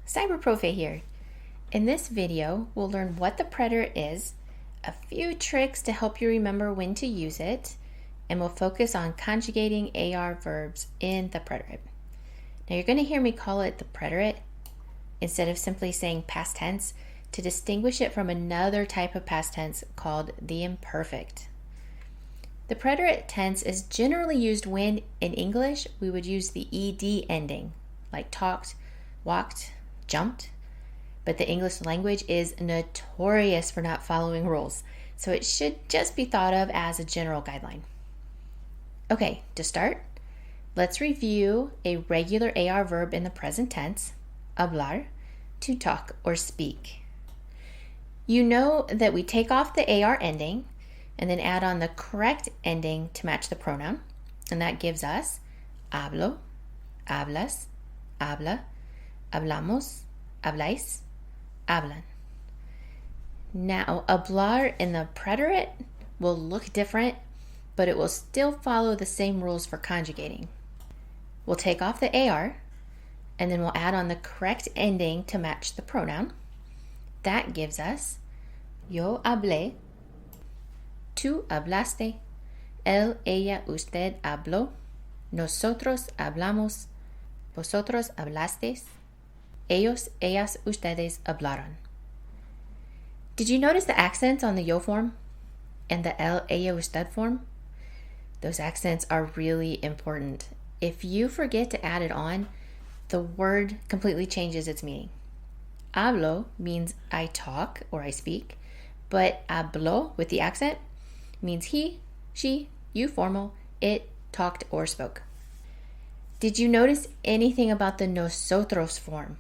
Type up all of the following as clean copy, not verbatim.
Cyberprofe here. In this video, we'll learn what the preterite is, a few tricks to help you remember when to use it, and we'll focus on conjugating AR verbs in the preterite. Now you're going to hear me call it the preterite instead of simply saying past tense to distinguish it from another type of past tense called the imperfect. The preterite tense is generally used when, in English, we would use the ed ending, like talked, walked, jumped, but the English language is notorious for not following rules, so it should just be thought of as a general guideline. Okay, to start, let's review a regular AR verb in the present tense, hablar, to talk or speak. You know that we take off the AR ending and then add on the correct ending to match the pronoun, and that gives us hablo, hablas, habla, hablamos, habláis, hablan. Now, hablar in the preterite will look different, but it will still follow the same rules for conjugating. We'll take off the AR, and then we'll add on the correct ending to match the pronoun. That gives us yo hablé, tú hablaste, él, ella, usted habló, nosotros hablamos, vosotros hablasteis, ellos, ellas, ustedes hablaron. Did you notice the accents on the yo form and the él, ella, usted form? Those accents are really important. If you forget to add it on, the word completely changes its meaning. Hablo means I talk or I speak, but hablo with the accent means he, she, you formal, it talked or spoke. Did you notice anything about the nosotros form?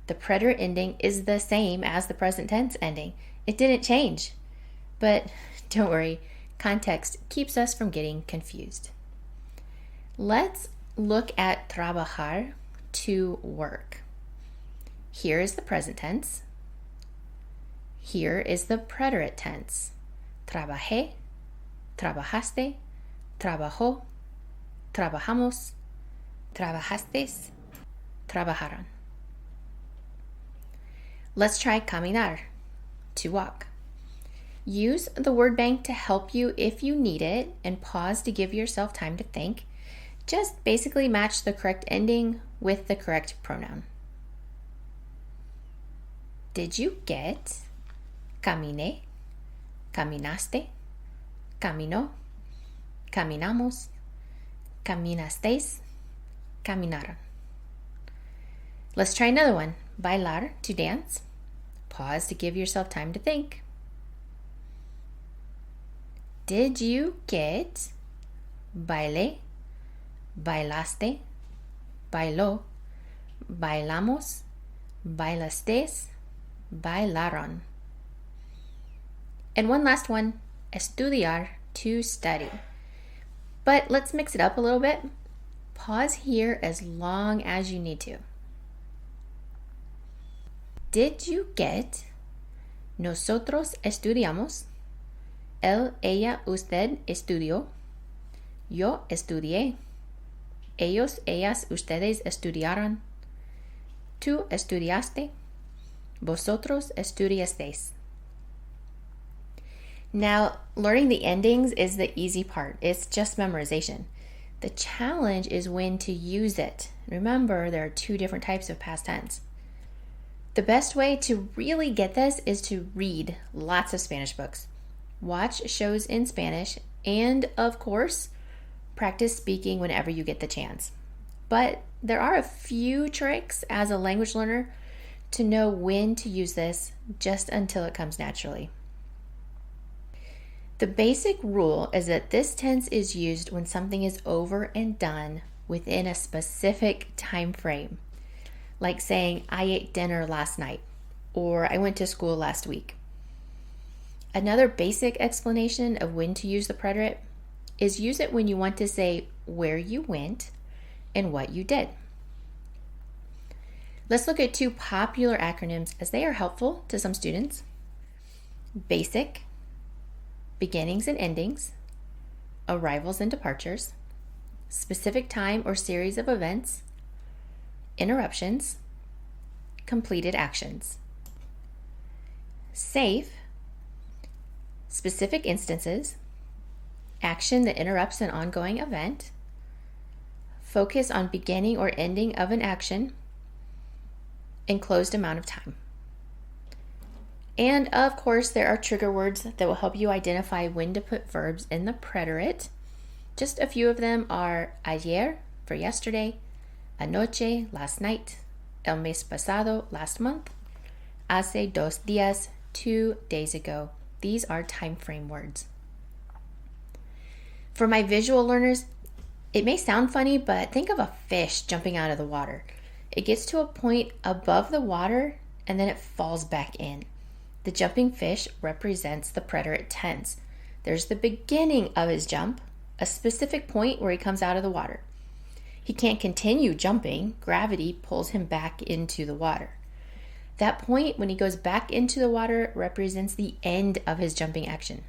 The preterite ending is the same as the present tense ending. It didn't change. But don't worry, context keeps us from getting confused. Let's look at trabajar, to work. Here is the present tense. Here is the preterite tense. Trabajé, trabajaste, trabajó, trabajamos, trabajasteis, trabajaron. Let's try caminar, to walk. Use the word bank to help you if you need it, and pause to give yourself time to think. Just basically match the correct ending with the correct pronoun. Did you get caminé, caminaste, caminó, caminamos, caminasteis, caminaron? Let's try another one. Bailar, to dance. Pause to give yourself time to think. Did you get bailé, bailaste, bailó, bailamos, bailasteis, bailaron? And one last one, estudiar, to study. But let's mix it up a little bit. Pause here as long as you need to. Did you get nosotros estudiamos, él, ella, usted estudió, yo estudié, ellos, ellas, ustedes estudiaron, tú estudiaste, vosotros estudiasteis? Now, learning the endings is the easy part. It's just memorization. The challenge is when to use it. Remember, there are two different types of past tense. The best way to really get this is to read lots of Spanish books, watch shows in Spanish, and, of course, practice speaking whenever you get the chance. But there are a few tricks as a language learner to know when to use this just until it comes naturally. The basic rule is that this tense is used when something is over and done within a specific time frame, like saying, I ate dinner last night, or I went to school last week. Another basic explanation of when to use the preterite is use it when you want to say where you went and what you did. Let's look at two popular acronyms as they are helpful to some students. Basic, beginnings and endings, arrivals and departures, specific time or series of events, interruptions, completed actions. Safe, specific instances, action that interrupts an ongoing event, focus on beginning or ending of an action, enclosed amount of time. And of course, there are trigger words that will help you identify when to put verbs in the preterite. Just a few of them are ayer, for yesterday, anoche, last night, el mes pasado, last month, hace 2 días, 2 days ago. These are time frame words. For my visual learners, it may sound funny, but think of a fish jumping out of the water. It gets to a point above the water and then it falls back in. The jumping fish represents the preterite tense. There's the beginning of his jump, a specific point where he comes out of the water. He can't continue jumping. Gravity pulls him back into the water. That point when he goes back into the water represents the end of his jumping action.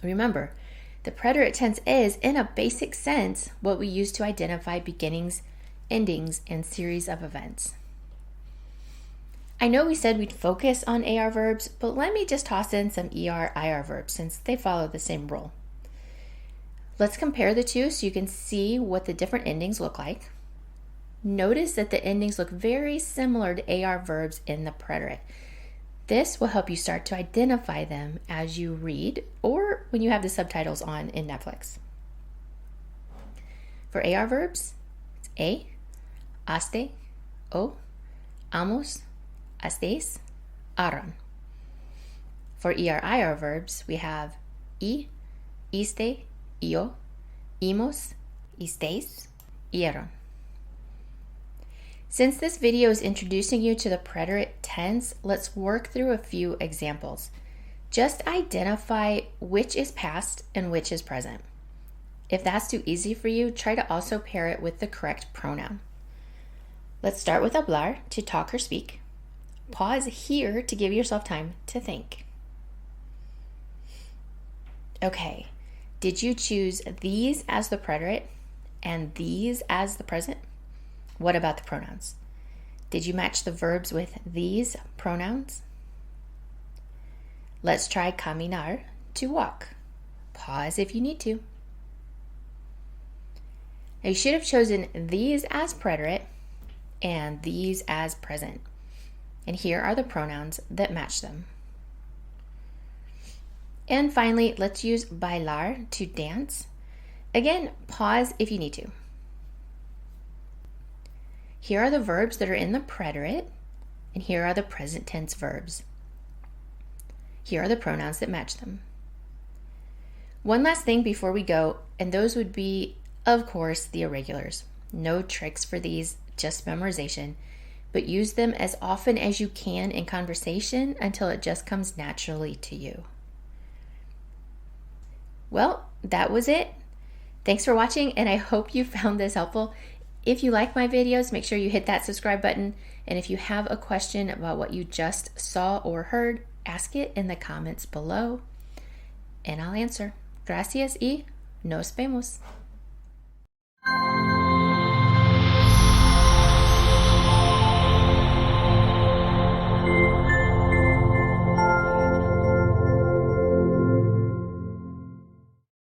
Remember, the preterite tense is, in a basic sense, what we use to identify beginnings, endings, and series of events. I know we said we'd focus on AR verbs, but let me just toss in some ER-IR verbs since they follow the same rule. Let's compare the two so you can see what the different endings look like. Notice that the endings look very similar to AR verbs in the preterite. This will help you start to identify them as you read or when you have the subtitles on in Netflix. For AR verbs, it's a, haste, o, amos, hastes, aron. For ER-IR verbs, we have iste, io, imos, isteis, ieron. Since this video is introducing you to the preterite tense, let's work through a few examples. Just identify which is past and which is present. If that's too easy for you, try to also pair it with the correct pronoun. Let's start with hablar, to talk or speak. Pause here to give yourself time to think. Okay, did you choose these as the preterite and these as the present? What about the pronouns? Did you match the verbs with these pronouns? Let's try caminar, to walk. Pause if you need to. Now you should have chosen these as preterite and these as present. And here are the pronouns that match them. And finally, let's use bailar, to dance. Again, pause if you need to. Here are the verbs that are in the preterite, and here are the present tense verbs. Here are the pronouns that match them. One last thing before we go, and those would be, of course, the irregulars. No tricks for these, just memorization, but use them as often as you can in conversation until it just comes naturally to you. Well, that was it. Thanks for watching, and I hope you found this helpful. If you like my videos, make sure you hit that subscribe button. And if you have a question about what you just saw or heard, ask it in the comments below, and I'll answer. Gracias y nos vemos.